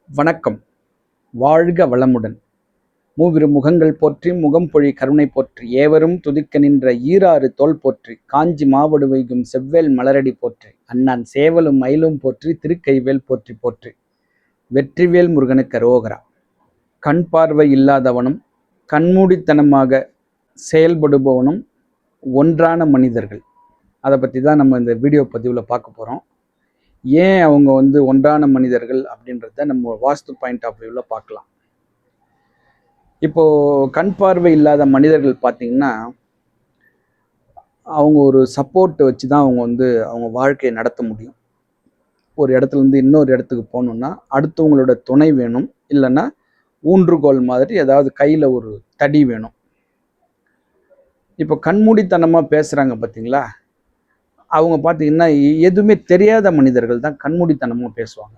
வணக்கம். வாழ்க வளமுடன். மூவிரு முகங்கள் போற்றி முகம்பொழி கருணை போற்றி ஏவரும் துதிக்க நின்ற ஈராறு தோள் போற்றி காஞ்சி மாவடு வைகும் செவ்வேல் மலரடி போற்றி அண்ணான் சேவலும் மயிலும் போற்றி திருக்கைவேல் போற்றி போற்றி வெற்றிவேல் முருகனுக்கு அரோகரா. கண் பார்வை இல்லாதவனும் கண்மூடித்தனமாக செயல்படுபவனும் ஒன்றான மனிதர்கள். அதை பற்றி தான் நம்ம இந்த வீடியோ பதிவில் பார்க்க போகிறோம். ஏன் அவங்க ஒன்றான மனிதர்கள் அப்படின்றத நம்ம வாஸ்து பாயிண்ட் ஆஃப் வியூவில் பார்க்கலாம். இப்போது கண் பார்வை இல்லாத மனிதர்கள் பார்த்திங்கன்னா, அவங்க ஒரு சப்போர்ட் வச்சு தான் அவங்க வாழ்க்கையை நடத்த முடியும். ஒரு இடத்துலேருந்து இன்னொரு இடத்துக்கு போகணுன்னா அடுத்தவங்களோட துணை வேணும், இல்லைன்னா ஊன்றுகோல் மாதிரி ஏதாவது கையில் ஒரு தடி வேணும். இப்போ கண்மூடித்தனமாக பேசுகிறாங்க பார்த்தீங்களா, அவங்க பார்த்திங்கன்னா எதுவுமே தெரியாத மனிதர்கள் தான் கண்மூடித்தனமாக பேசுவாங்க.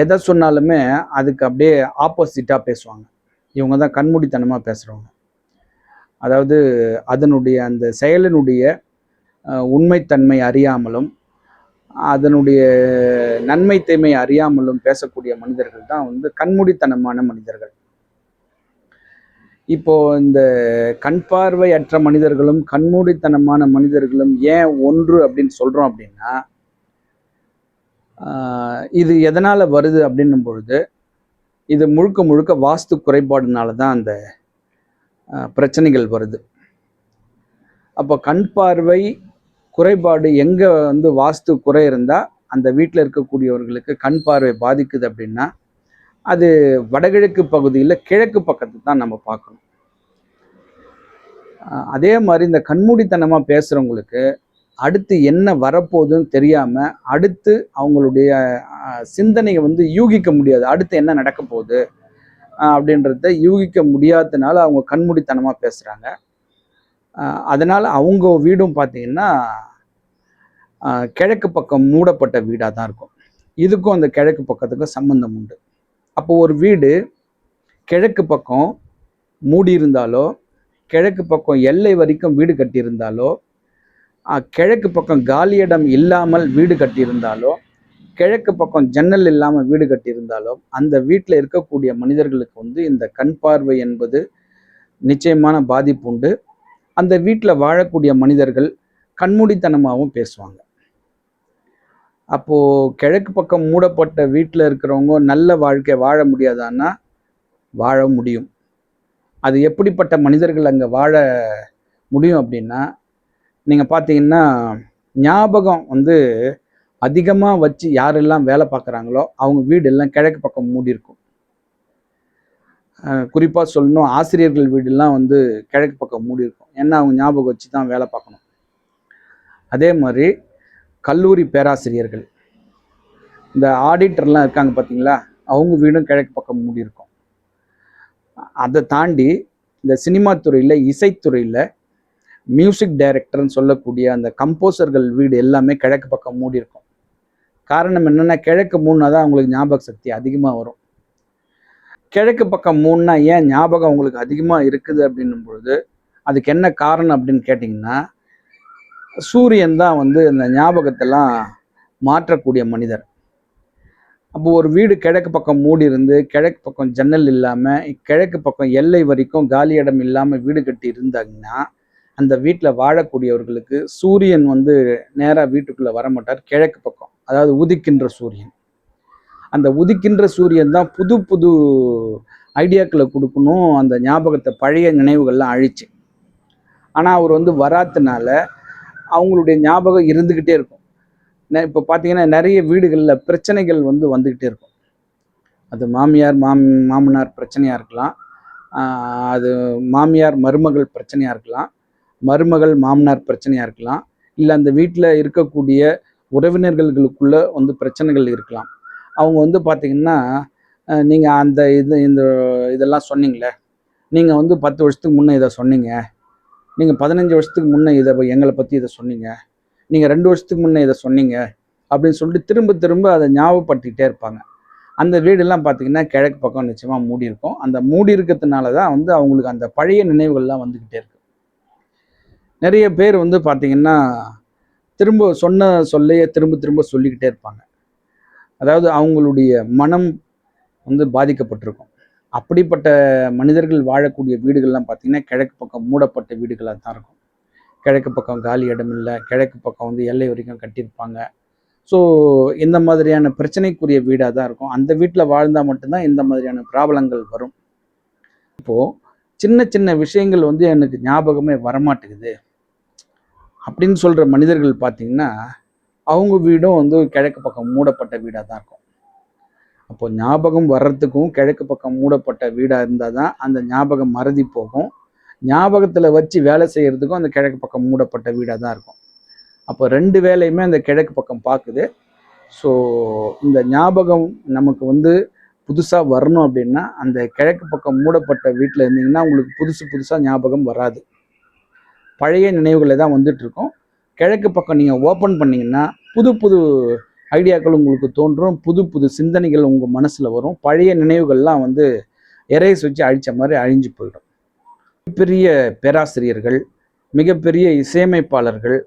எதை சொன்னாலுமே அதுக்கு அப்படியே ஆப்போசிட்டாக பேசுவாங்க. இவங்க தான் கண்மூடித்தனமாக பேசுகிறவங்க. அதாவது அதனுடைய அந்த செயலினுடைய உண்மைத்தன்மை அறியாமலும் அதனுடைய நன்மை தீமை அறியாமலும் பேசக்கூடிய மனிதர்கள் தான் கண்மூடித்தனமான மனிதர்கள். இப்போ இந்த கண் பார்வையற்ற மனிதர்களும் கண்மூடித்தனமான மனிதர்களும் ஏன் ஒன்று அப்படின்னு சொல்கிறோம் அப்படின்னா, இது எதனால் வருது அப்படின்னும் பொழுது, இது முழுக்க முழுக்க வாஸ்து குறைபாடுனால தான் அந்த பிரச்சனைகள் வருது. அப்போ கண் பார்வை குறைபாடு எங்கே வாஸ்து குறை இருந்தால் அந்த வீட்டில் இருக்கக்கூடியவர்களுக்கு கண் பார்வை பாதிக்குது அப்படின்னா, அது வடகிழக்கு பகுதியில் கிழக்கு பக்கத்து தான் நம்ம பார்க்கணும். அதே மாதிரி இந்த கண்மூடித்தனமாக பேசுகிறவங்களுக்கு அடுத்து என்ன வரப்போகுதுன்னு தெரியாமல் அடுத்து அவங்களுடைய சிந்தனையை யூகிக்க முடியாது. அடுத்து என்ன நடக்க போகுது அப்படின்றத யூகிக்க முடியாததுனால அவங்க கண்மூடித்தனமாக பேசுகிறாங்க. அதனால் அவங்க வீடும் பார்த்திங்கன்னா கிழக்கு பக்கம் மூடப்பட்ட வீடாக தான் இருக்கும். இதுக்கும் அந்த கிழக்கு பக்கத்துக்கும் சம்பந்தம் உண்டு. அப்போது ஒரு வீடு கிழக்கு பக்கம் மூடி இருந்தாலோ, கிழக்கு பக்கம் எல்லை வரைக்கும் வீடு கட்டியிருந்தாலோ, கிழக்கு பக்கம் காலியிடம் இல்லாமல் வீடு கட்டியிருந்தாலோ, கிழக்கு பக்கம் ஜன்னல் இல்லாமல் வீடு கட்டியிருந்தாலோ, அந்த வீட்டில் இருக்கக்கூடிய மனிதர்களுக்கு இந்த கண் பார்வை என்பது நிச்சயமான பாதிப்பு உண்டு. அந்த வீட்டில் வாழக்கூடிய மனிதர்கள் கண்மூடித்தனமாகவும் பேசுவாங்க. அப்போது கிழக்கு பக்கம் மூடப்பட்ட வீட்டில் இருக்கிறவங்க நல்ல வாழ்க்கை வாழ முடியாதான்னா வாழ முடியும். அது எப்படிப்பட்ட மனிதர்கள் அங்கே வாழ முடியும் அப்படின்னா, நீங்கள் பார்த்தீங்கன்னா ஞாபகம் அதிகமாக வச்சு யாரெல்லாம் வேலை பார்க்குறாங்களோ அவங்க வீடெல்லாம் கிழக்கு பக்கம் மூடி இருக்கும். குறிப்பாக சொல்லணும், ஆசிரியர்கள் வீடெல்லாம் கிழக்கு பக்கம் மூடி இருக்கும். ஏன்னா அவங்க ஞாபகம் வச்சு தான் வேலை பார்க்கணும். அதே மாதிரி கல்லூரி பேராசிரியர்கள், இந்த ஆடிட்டர்லாம் இருக்காங்க பார்த்தீங்களா, அவங்க வீடும் கிழக்கு பக்கம் மூடி இருக்கும். அதை தாண்டி இந்த சினிமா துறையில், இசைத்துறையில் மியூசிக் டைரக்டர்னு சொல்லக்கூடிய அந்த கம்போசர்கள் வீடு எல்லாமே கிழக்கு பக்கம் மூடி இருக்கும். காரணம் என்னென்னா, கிழக்கு மூணுனா தான் அவங்களுக்கு ஞாபக சக்தி அதிகமாக வரும். கிழக்கு பக்கம் மூணுனா ஏன் ஞாபகம் அவங்களுக்கு அதிகமாக இருக்குது அப்படின்னும் பொழுது அதுக்கு என்ன காரணம் அப்படின்னு கேட்டிங்கன்னா, சூரியன் தான் அந்த ஞாபகத்தெல்லாம் மாற்றக்கூடிய மனிதர். அப்போ ஒரு வீடு கிழக்கு பக்கம் மூடி இருந்து கிழக்கு பக்கம் ஜன்னல் இல்லாமல் கிழக்கு பக்கம் எல்லை வரைக்கும் காலி இடம் இல்லாமல் வீடு கட்டி இருந்தாங்கன்னா அந்த வீட்டில் வாழக்கூடியவர்களுக்கு சூரியன் நேராக வீட்டுக்குள்ளே வரமாட்டார். கிழக்கு பக்கம், அதாவது உதிக்கின்ற சூரியன். அந்த உதிக்கின்ற சூரியன் தான் புது புது ஐடியாக்களை கொடுக்கணும், அந்த ஞாபகத்தை பழைய நினைவுகள்லாம் அழிச்சு. ஆனால் அவர் வராதனால அவங்களுடைய ஞாபகம் இருந்துக்கிட்டே இருக்கும். இப்போ பார்த்தீங்கன்னா நிறைய வீடுகளில் பிரச்சனைகள் வந்துக்கிட்டே இருக்கும். அது மாமனார் பிரச்சனையாக இருக்கலாம், அது மாமியார் மருமகள் பிரச்சனையாக இருக்கலாம், மருமகள் மாமனார் பிரச்சனையாக இருக்கலாம், இல்லை அந்த வீட்டில் இருக்கக்கூடிய உறவினர்களுக்குள்ளே பிரச்சனைகள் இருக்கலாம். அவங்க பார்த்தீங்கன்னா, நீங்கள் அந்த இதெல்லாம் சொன்னீங்களே, நீங்கள் 10 வருஷத்துக்கு முன்னே இதை சொன்னீங்க, நீங்கள் 15 வருஷத்துக்கு முன்னே எங்களை பற்றி இதை சொன்னீங்க, நீங்கள் 2 வருஷத்துக்கு முன்னே இதை சொன்னீங்க அப்படின்னு சொல்லிட்டு திரும்ப திரும்ப அதை ஞாபகப்படுத்திக்கிட்டே இருப்பாங்க. அந்த வீடெல்லாம் பார்த்திங்கன்னா கிழக்கு பக்கம் நிச்சயமாக மூடி இருக்கும். அந்த மூடி இருக்கிறதுனால தான் அவங்களுக்கு அந்த பழைய நினைவுகள்லாம் வந்துக்கிட்டே இருக்கு. நிறைய பேர் பார்த்திங்கன்னா திரும்ப சொன்ன சொல்லையே திரும்ப திரும்ப சொல்லிக்கிட்டே இருப்பாங்க. அதாவது அவங்களுடைய மனம் வந்து பாதிக்கப்பட்டிருக்கும். அப்படிப்பட்ட மனிதர்கள் வாழக்கூடிய வீடுகள்லாம் பார்த்தீங்கன்னா கிழக்கு பக்கம் மூடப்பட்ட வீடுகளாக தான் இருக்கும். கிழக்கு பக்கம் காலி இடம் இல்லை, கிழக்கு பக்கம் வந்து எல்லை வரைக்கும் கட்டியிருப்பாங்க. ஸோ இந்த மாதிரியான பிரச்சனைக்குரிய வீடாக தான் இருக்கும். அந்த வீட்டில் வாழ்ந்தால் மட்டும்தான் இந்த மாதிரியான ப்ராப்ளங்கள் வரும். இப்போது சின்ன சின்ன விஷயங்கள் வந்து எனக்கு ஞாபகமே வரமாட்டேங்குது அப்படின்னு சொல்கிற மனிதர்கள் பார்த்தீங்கன்னா அவங்க வீடும் வந்து கிழக்கு பக்கம் மூடப்பட்ட வீடாக தான் இருக்கும். அப்போ ஞாபகம் வர்றதுக்கும் கிழக்கு பக்கம் மூடப்பட்ட வீடாக இருந்தால் தான் அந்த ஞாபகம் மறதி போகும். ஞாபகத்தில் வச்சு வேலை செய்கிறதுக்கும் அந்த கிழக்கு பக்கம் மூடப்பட்ட வீடாக தான் இருக்கும். அப்போ 2 வேலையுமே அந்த கிழக்கு பக்கம் பார்க்குது. ஸோ இந்த ஞாபகம் நமக்கு வந்து புதுசாக வரணும் அப்படின்னா அந்த கிழக்கு பக்கம் மூடப்பட்ட வீட்டில் இருந்தீங்கன்னா உங்களுக்கு புதுசாக ஞாபகம் வராது. பழைய நினைவுகளை தான் வந்துட்டுருக்கும். கிழக்கு பக்கம் நீங்கள் ஓப்பன் பண்ணிங்கன்னா புது புது ஐடியாக்கள் உங்களுக்கு தோன்றும், புது புது சிந்தனைகள் உங்கள் மனசில் வரும். பழைய நினைவுகள்லாம் வந்து எரேஸ் வச்சு அழித்த மாதிரி அழிஞ்சு போயிடும். மிகப்பெரிய பேராசிரியர்கள், மிகப்பெரிய இசையமைப்பாளர்கள்,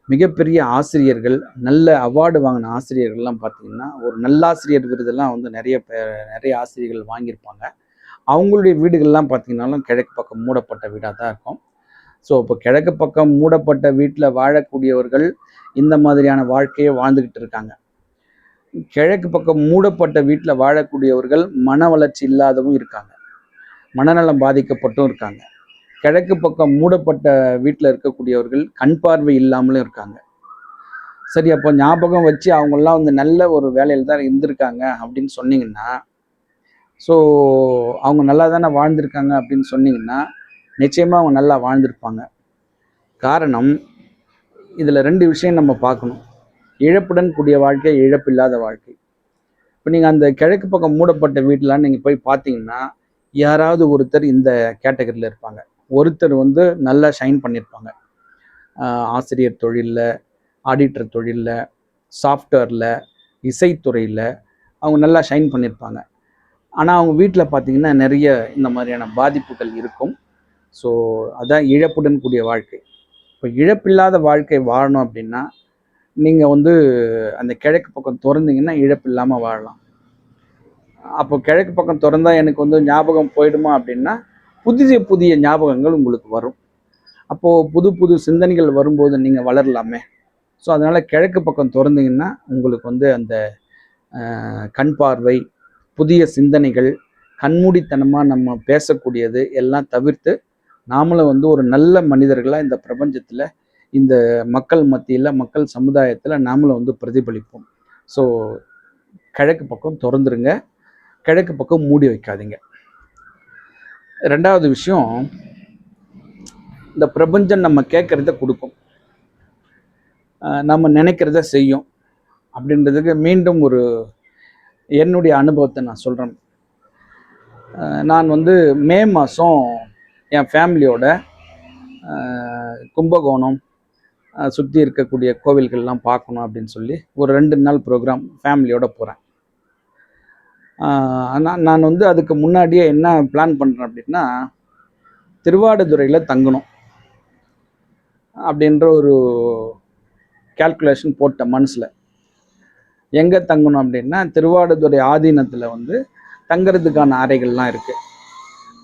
மிகப்பெரிய ஆசிரியர்கள், நல்ல அவார்டு வாங்கின ஆசிரியர்கள்லாம் பார்த்தீங்கன்னா ஒரு நல்லாசிரியர் விருதெல்லாம் வந்து நிறைய ஆசிரியர்கள் வாங்கியிருப்பாங்க. அவங்களுடைய வீடுகள்லாம் பார்த்தீங்கன்னாலும் கிழக்கு பக்கம் மூடப்பட்ட வீடாக தான் இருக்கும். ஸோ இப்போ கிழக்கு பக்கம் மூடப்பட்ட வீட்டில் வாழக்கூடியவர்கள் இந்த மாதிரியான வாழ்க்கையை வாழ்ந்துக்கிட்டு இருக்காங்க. கிழக்கு பக்கம் மூடப்பட்ட வீட்டில் வாழக்கூடியவர்கள் மன வளர்ச்சி இல்லாதவும் இருக்காங்க, மனநலம் பாதிக்கப்பட்டும் இருக்காங்க. கிழக்கு பக்கம் மூடப்பட்ட வீட்டில் இருக்கக்கூடியவர்கள் கண் பார்வை இல்லாமலும் இருக்காங்க. சரி, அப்போ ஞாபகம் வச்சு அவங்கெல்லாம் வந்து நல்ல ஒரு வேலையில் தான் இருந்திருக்காங்க அப்படின்னு சொன்னீங்கன்னா, ஸோ அவங்க நல்லா தானே வாழ்ந்திருக்காங்க அப்படின்னு சொன்னீங்கன்னா நிச்சயமாக அவங்க நல்லா வாழ்ந்திருப்பாங்க. காரணம், இதில் 2 விஷயம் நம்ம பார்க்கணும். இழப்புடன் கூடிய வாழ்க்கை, இழப்பில்லாத வாழ்க்கை. இப்போ நீங்கள் அந்த கிழக்கு பக்கம் மூடப்பட்ட வீட்டில் நீங்கள் போய் பார்த்தீங்கன்னா யாராவது ஒருத்தர் இந்த கேட்டகரியில் இருப்பாங்க. ஒருத்தர் வந்து நல்லா ஷைன் பண்ணியிருப்பாங்க. ஆசிரியர் தொழிலில், ஆடிட்டர் தொழிலில், சாஃப்ட்வேரில், இசைத்துறையில் அவங்க நல்லா ஷைன் பண்ணியிருப்பாங்க. ஆனால் அவங்க வீட்டில் பார்த்தீங்கன்னா நிறைய இந்த மாதிரியான பாதிப்புகள் இருக்கும். ஸோ அதான் இழப்புடன் கூடிய வாழ்க்கை. இப்போ இழப்பில்லாத வாழ்க்கை வாழணும் அப்படின்னா நீங்கள் வந்து அந்த கிழக்கு பக்கம் திறந்தீங்கன்னா இழப்பு இல்லாமல் வாழலாம். அப்போ கிழக்கு பக்கம் திறந்தா எனக்கு வந்து ஞாபகம் போயிடுமா அப்படின்னா புதிய ஞாபகங்கள் உங்களுக்கு வரும். அப்போது புது புது சிந்தனைகள் வரும்போது நீங்கள் வளரலாமே. ஸோ அதனால் கிழக்கு பக்கம் திறந்தீங்கன்னா உங்களுக்கு வந்து அந்த கண் பார்வை, புதிய சிந்தனைகள், கண்மூடித்தனமாக நம்ம பேசக்கூடியது எல்லாம் தவிர்த்து நாமளும் வந்து ஒரு நல்ல மனிதர்களாக இந்த பிரபஞ்சத்தில், இந்த மக்கள் மத்தியில், மக்கள் சமுதாயத்தில் நாமளும் வந்து பிரதிபலிப்போம். ஸோ கிழக்கு பக்கம் திறந்துருங்க, கிழக்கு பக்கம் மூடி வைக்காதீங்க. 2வது விஷயம், இந்த பிரபஞ்சம் நம்ம கேட்குறத கொடுக்கும், நம்ம நினைக்கிறத செய்யும் அப்படின்றதுக்கு மீண்டும் ஒரு என்னுடைய அனுபவத்தை நான் சொல்கிறேன். நான் வந்து மே மாதம் என் ஃபேமிலியோட கும்பகோணம் சுற்றி இருக்கக்கூடிய கோவில்கள்லாம் பார்க்கணும் அப்படின்னு சொல்லி ஒரு 2 நாள் ப்ரோக்ராம் ஃபேமிலியோடு போகிறேன். நான் வந்து அதுக்கு முன்னாடியே என்ன பிளான் பண்ணுறேன் அப்படின்னா, திருவாடுதுறையில் தங்கணும் அப்படின்ற ஒரு கால்குலேஷன் போட்டேன் மனசில். எங்கே தங்கணும் அப்படின்னா, திருவாடுதுறை ஆதீனத்தில் வந்து தங்கிறதுக்கான அறைகள்லாம் இருக்குது.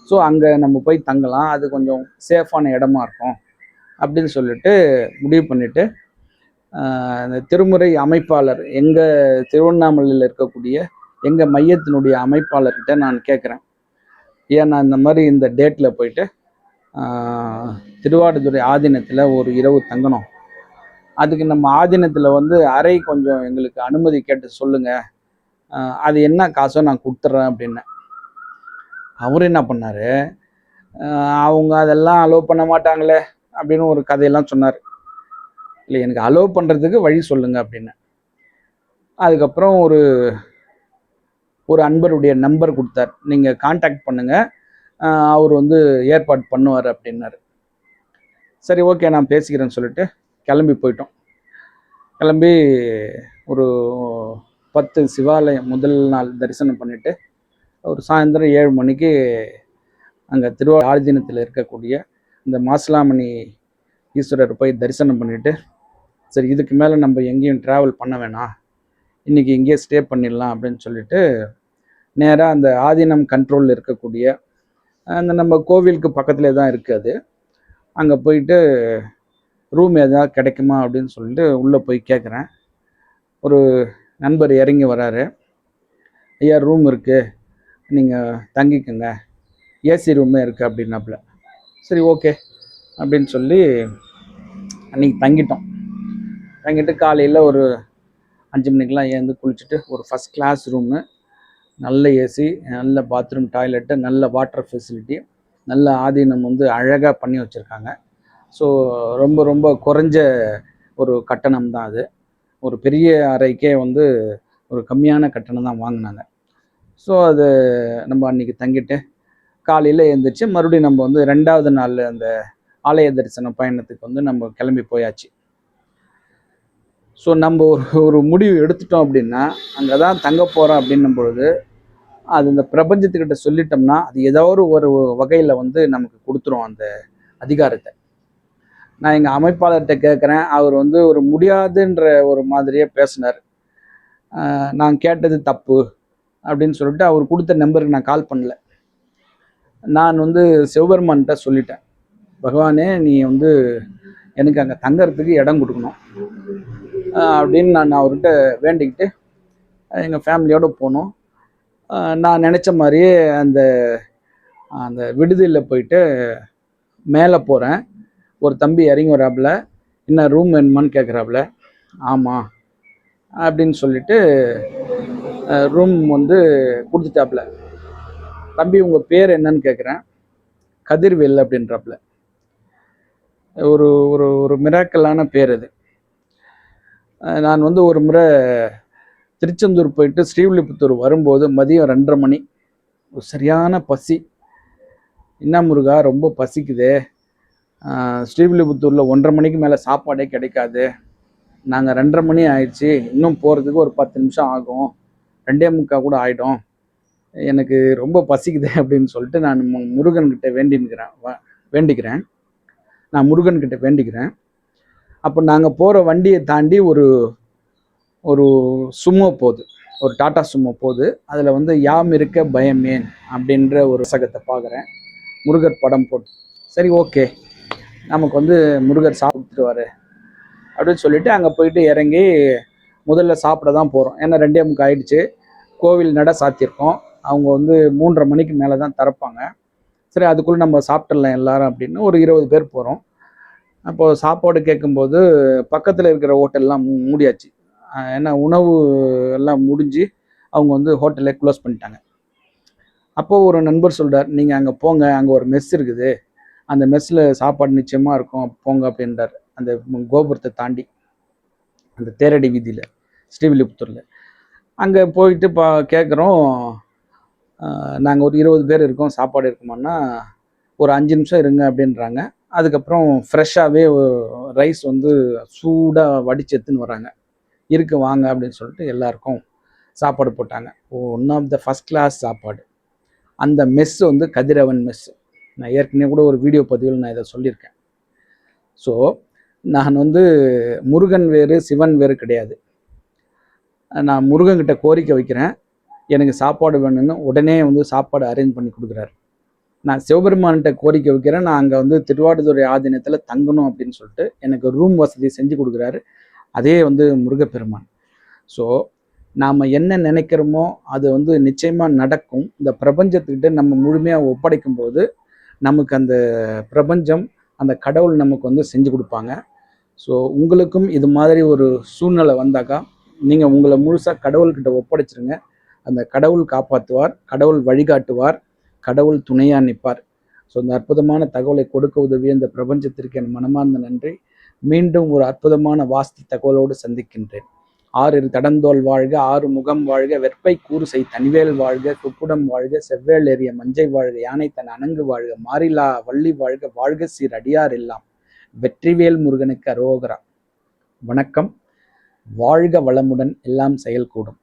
ஸோ அங்கே நம்ம போய் தங்கலாம், அது கொஞ்சம் சேஃபான இடமா இருக்கும் அப்படின்னு சொல்லிட்டு முடிவு பண்ணிவிட்டு, இந்த திருமுறை அமைப்பாளர் எங்கள் திருவண்ணாமலையில் இருக்கக்கூடிய எங்கள் மையத்தினுடைய அமைப்பாளர்கிட்ட நான் கேட்குறேன், ஏன் நான் இந்த மாதிரி இந்த டேட்டில் போயிட்டு திருவாடுதுறை ஆதீனத்தில் ஒரு இரவு தங்கணும், அதுக்கு நம்ம ஆதீனத்தில் வந்து அறை கொஞ்சம் எங்களுக்கு அனுமதி கேட்டு சொல்லுங்கள், அது என்ன காசோ நான் கொடுத்துட்றேன் அப்படின்னேன். அவர் என்ன பண்ணார், அவங்க அதெல்லாம் அலோவ் பண்ண மாட்டாங்களே அப்படின்னு ஒரு கதையெல்லாம் சொன்னார். இல்லை, எனக்கு அலோவ் பண்ணுறதுக்கு வழி சொல்லுங்கள் அப்படின்னு. அதுக்கப்புறம் ஒரு அன்பருடைய நம்பர் கொடுத்தார், நீங்கள் கான்டாக்ட் பண்ணுங்கள், அவர் வந்து ஏற்பாடு பண்ணுவார் அப்படின்னாரு. சரி, ஓகே, நான் பேசிக்கிறேன்னு சொல்லிட்டு கிளம்பி போயிட்டோம். கிளம்பி ஒரு 10 சிவாலயம் முதல் நாள் தரிசனம் பண்ணிவிட்டு ஒரு சாயந்தரம் 7 மணிக்கு அங்கே ஆதீனத்தில் இருக்கக்கூடிய இந்த மாசிலாமணி ஈஸ்வரர் போய் தரிசனம் பண்ணிவிட்டு, சரி இதுக்கு மேலே நம்ம எங்கேயும் ட்ராவல் பண்ண வேணாம், இன்றைக்கி இங்கேயே ஸ்டே பண்ணிடலாம் அப்படின்னு சொல்லிட்டு நேராக அந்த ஆதீனம் கண்ட்ரோலில் இருக்கக்கூடிய அந்த நம்ம கோவிலுக்கு பக்கத்துலேயே தான் இருக்குது அது. அங்கே போயிட்டு ரூம் எதாவது கிடைக்குமா அப்படின்னு சொல்லிட்டு உள்ளே போய் கேட்குறேன். ஒரு நண்பர் இறங்கி வராரு. ஐயா ரூம் இருக்குது, நீங்கள் தங்கிக்கோங்க, ஏசி ரூமே இருக்குது அப்படின்னாப்புல. சரி ஓகே அப்படின்னு சொல்லி அன்றைக்கி தங்கிட்டு காலையில் ஒரு 5 மணிக்கெலாம் ஏந்து குளிச்சுட்டு ஒரு ஃபஸ்ட் கிளாஸ் ரூமு, நல்ல ஏசி, நல்ல பாத்ரூம், டாய்லெட்டு, நல்ல வாட்டர் ஃபெசிலிட்டி, நல்ல ஆதீனம் வந்து அழகாக பண்ணி வச்சுருக்காங்க. ஸோ ரொம்ப ரொம்ப குறைஞ்ச ஒரு கட்டணம் தான் அது. ஒரு பெரிய அறைக்கே வந்து ஒரு கம்மியான கட்டணம் தான் வாங்கினாங்க. ஸோ அது நம்ம அன்றைக்கி தங்கிட்டு காலையில் எழுந்திரிச்சு மறுபடியும் நம்ம வந்து 2வது நாள் அந்த ஆலய தரிசன பயணத்துக்கு வந்து நம்ம கிளம்பி போயாச்சு. ஸோ நம்ம ஒரு முடிவு எடுத்துட்டோம் அப்படின்னா அங்கே தான் தங்க போகிறோம் அப்படின்னும் பொழுது அது இந்த பிரபஞ்சத்துக்கிட்ட சொல்லிட்டோம்னா அது ஏதோ ஒரு வகையில் வந்து நமக்கு கொடுத்துரும் அந்த அதிகாரத்தை. நான் எங்கள் அமைப்பாளர்கிட்ட கேட்குறேன். அவர் வந்து ஒரு முடியாதுன்ற ஒரு மாதிரியே பேசினார். நான் கேட்டது தப்பு அப்படின்னு சொல்லிட்டு அவர் கொடுத்த நம்பருக்கு நான் கால் பண்ணல. நான் வந்து சிவபெருமான்கிட்ட சொல்லிட்டேன், பகவானே நீ வந்து எனக்கு அங்கே தங்கறதுக்கு இடம் கொடுக்கணும் அப்படின்னு நான் அவர்கிட்ட வேண்டிக்கிட்டு எங்கள் ஃபேமிலியோடு போனோம். நான் நினச்ச மாதிரியே அந்த அந்த விடுதியில் போயிட்டு மேலே போகிறேன். ஒரு தம்பி இறங்கி வராப்புல, என்ன ரூம் வேணுமான்னு கேட்குறாப்புல. ஆமாம் அப்படின்னு சொல்லிட்டு ரூம் வந்து கொடுத்துட்டாப்புல. தம்பி உங்கள் பேர் என்னன்னு கேட்குறேன். கதிர்வேல் அப்படின்றாப்புல. ஒரு ஒரு ஒரு மிராக்கலான பேர் அது. நான் வந்து ஒரு முறை திருச்செந்தூர் போயிட்டு ஸ்ரீவில்லிபுத்தூர் வரும்போது மதியம் 2:30 மணி, ஒரு சரியான பசி. என்ன முருகா ரொம்ப பசிக்குதே, ஸ்ரீவில்லிபுத்தூரில் 1:30 மணிக்கு மேலே சாப்பாடே கிடைக்காது, நாங்கள் 2:30 மணி ஆயிடுச்சு, இன்னும் போகிறதுக்கு ஒரு 10 நிமிஷம் ஆகும், 2:45 கூட ஆகிடும், எனக்கு ரொம்ப பசிக்குது அப்படின்னு சொல்லிட்டு நான் முருகன்கிட்ட வேண்டிக்கிறேன். நான் முருகன்கிட்ட வேண்டிக்கிறேன். அப்போ நாங்கள் போகிற வண்டியை தாண்டி ஒரு ஒரு சுமோ போகுது, ஒரு டாட்டா சுமோ போகுது. அதில் வந்து யாம் இருக்க பயமேன் அப்படின்ற ஒரு சகத்தை பார்க்குறேன், முருகர் படம் போட்டு. சரி ஓகே, நமக்கு வந்து முருகர் சாப்பிட்டுருவார் அப்படின்னு சொல்லிட்டு அங்கே போயிட்டு இறங்கி முதல்ல சாப்பிட தான் போகிறோம். ஏன்னா 2:45 ஆயிடுச்சு, கோவில் நட சாத்தியிருக்கோம். அவங்க வந்து 3:30 மணிக்கு மேலே தான் திறப்பாங்க. சரி அதுக்குள்ளே நம்ம சாப்பிட்றலாம் எல்லாரும் அப்படின்னு ஒரு 20 பேர் போகிறோம். அப்போது சாப்பாடு கேட்கும்போது பக்கத்தில் இருக்கிற ஹோட்டல்லாம் மூடியாச்சு. ஏன்னா உணவு எல்லாம் முடிஞ்சு அவங்க வந்து ஹோட்டலே க்ளோஸ் பண்ணிட்டாங்க. அப்போது ஒரு நண்பர் சொல்கிறார், நீங்கள் அங்கே போங்க, அங்கே ஒரு மெஸ் இருக்குது, அந்த மெஸ்ஸில் சாப்பாடு நிச்சயமாக இருக்கும், போங்க அப்படின்றார். அந்த கோபுரத்தை தாண்டி அந்த தேரடி வீதியில் ஸ்ரீவில்லிபுத்தூரில் அங்கே போயிட்டு கேட்குறோம், நாங்கள் ஒரு 20 பேர் இருக்கோம், சாப்பாடு இருக்குமான்னா ஒரு 5 நிமிஷம் இருங்க அப்படின்றாங்க. அதுக்கப்புறம் ஃப்ரெஷ்ஷாகவே ரைஸ் வந்து சூடாக வடித்து எடுத்துன்னு வராங்க. இருக்கு வாங்க அப்படின்னு சொல்லிட்டு எல்லாருக்கும் சாப்பாடு போட்டாங்க. One of the first class சாப்பாடு. அந்த மெஸ் வந்து கதிரவன் மெஸ். நான் ஏற்கனவே கூட ஒரு வீடியோ பதிவில் நான் இதை சொல்லியிருக்கேன். ஸோ நான் வந்து முருகன் வேறு சிவன் வேறு கிடையாது. நான் முருகன்கிட்ட கோரிக்கை வைக்கிறேன், எனக்கு சாப்பாடு வேணும்னு உடனே வந்து சாப்பாடு அரேஞ்ச் பண்ணி கொடுக்குறாரு. நான் சிவபெருமான்கிட்ட கோரிக்கை வைக்கிறேன், நான் அங்கே வந்து திருவாடுதுறை ஆதீனத்தில் தங்கணும் அப்படின்னு சொல்லிட்டு எனக்கு ரூம் வசதி செஞ்சு கொடுக்குறாரு, அதே வந்து முருகப்பெருமான். ஸோ நாம் என்ன நினைக்கிறோமோ அது வந்து நிச்சயமாக நடக்கும். இந்த பிரபஞ்சத்துக்கிட்ட நம்ம முழுமையாக ஒப்படைக்கும் போது நமக்கு அந்த பிரபஞ்சம், அந்த கடவுள் நமக்கு வந்து செஞ்சு கொடுப்பாங்க. ஸோ உங்களுக்கும் இது மாதிரி ஒரு சூழ்நிலை வந்தாக்கா நீங்கள் உங்களை முழுசாக கடவுள்கிட்ட ஒப்படைச்சிருங்க. அந்த கடவுள் காப்பாற்றுவார், கடவுள் வழிகாட்டுவார், கடவுள் துணையாக நிற்பார். ஸோ இந்த அற்புதமான தகவலை கொடுக்க உதவிய இந்த பிரபஞ்சத்திற்கு என் மனமார்ந்த நன்றி. மீண்டும் ஒரு அற்புதமான வாஸ்து தகவலோடு சந்திக்கின்றேன். 6 தடந்தோல் வாழ்க, 6 முகம் வாழ்க, வெற்பை கூறுசை தனிவேல் வாழ்க, குப்புடம் வாழ்க, செவ்வேல் எறிய மஞ்சை வாழ்க, யானை தன் அணங்கு வாழ்க, மாறிலா வள்ளி வாழ்க, வாழ்க சீர் அடியார் எல்லாம், வெற்றிவேல் முருகனுக்கு அரோகரா. வணக்கம். வாழ்க வளமுடன், எல்லாம் செயல்கூடும்.